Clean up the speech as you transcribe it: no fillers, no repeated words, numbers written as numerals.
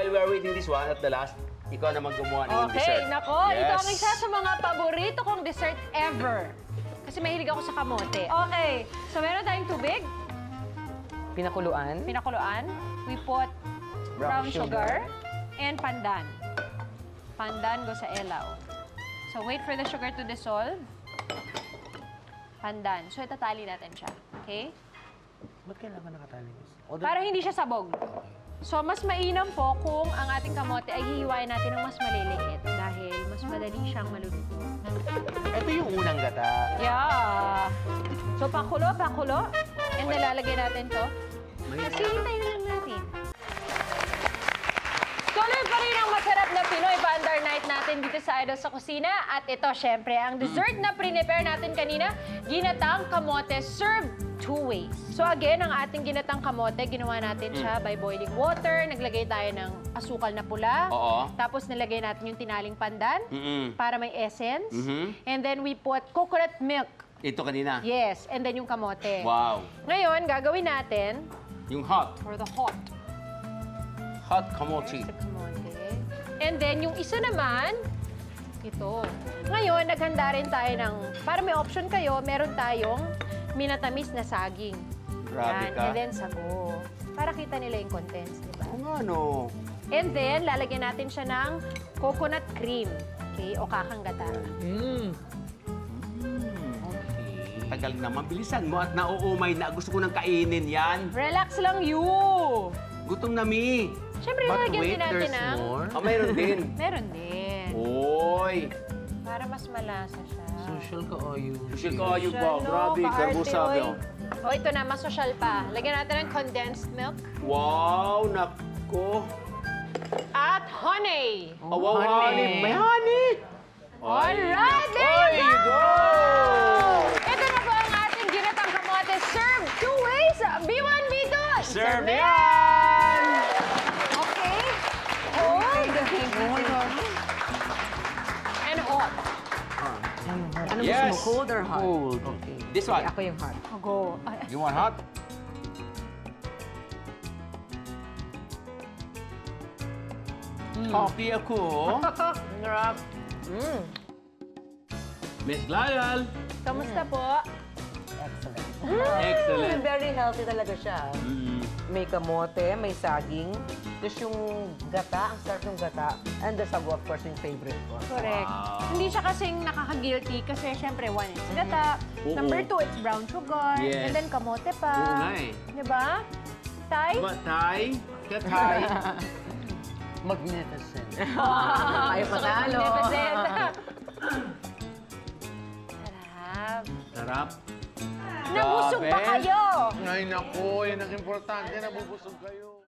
while we are waiting this one, at the last, ikaw naman gumawa ng dessert. Okay, nako. Ito ang isa sa mga paborito kong dessert ever. Kasi mahilig ako sa kamote. Okay, so meron tayong tubig. Pinakuluan. Pinakuluan. We put brown sugar and pandan. Pandan go sa elaw. So wait for the sugar to dissolve. Pandan. So itatali natin siya. Okay? Ba't kailangan nakatali? Para hindi siya sabog. So, mas mainam po kung ang ating kamote ay hihiwain natin ng mas maliliit dahil mas madali siyang maluluto. Ito yung unang gata. Yeah. So, pakulo. And nalalagay natin to. Kasi hintayin lang natin. Tuloy pa rin ang masarap na Pinoy Bandar Night natin dito sa Idol sa Kusina. At ito, syempre, ang dessert na prepare natin kanina, ginatang kamote served 2 ways. So again, ang ating ginatang kamote, ginawa natin siya by boiling water. Naglagay tayo ng asukal na pula. Oo. Tapos nilagay natin yung tinaling pandan para may essence. And then we put coconut milk. Ito kanina. Yes, and then yung kamote. Wow. Ngayon, gagawin natin Yung hot. for the hot. Hot kamote. Sa kamote. And then yung isa naman, ito. Ngayon, naghanda rin tayo ng, para may option kayo, meron tayong minatamis na saging. Grabe ka. And then sago. Para kita nila yung contents, di ba? Oo nga, no. And then, lalagyan natin siya ng coconut cream. Okay? O kakanggata. Okay. Tagal naman. Bilisan mo at nauumay na. Gusto ko nang kainin yan. Relax lang you! Gutom na, mi. Siyempre, lalagyan din natin ng... Oh, mayroon din. Meron din. Oy. Para mas malasa siya. Social ka o you? Social ka, ayun ba? Social, no? Grabe, Kaarte, garbusabi. oy. O, ito na, mas social pa. Lagyan natin ng condensed milk. Wow, nako. At honey. Oh, wow, honey. May honey. Alright, there you go! Ito na po ang ating ginatang kamote. Served 2 ways. B1, B2. Serve yan! Okay. Hold. And hot. Ano Yes. gusto mo? Cold or hot? Cold. Okay. This one. Ako yung hot. Go. Ay, You want hot? Coffee ako. Sarap. Miss Lyle. Kamusta po? Excellent. Excellent. Very healthy talaga siya. Mm. May kamote, may saging. Tapos yung gata, ang sarap ng gata. And the sago, of course, yung favorite ko. Correct. Wow. Hindi siya kasing nakaka-guilty kasi syempre, 1, it's gata. Oo. Number 2, it's brown sugar. Yes. And then kamote pa. Oo nga eh. Diba? Tay? Diba, Tay? Katay. Magnificent. Ay, panalo. Sarap. Sarap. Nabusog ba Grabe. kayo? Ay, naku, yan ang importante, nabubusog kayo.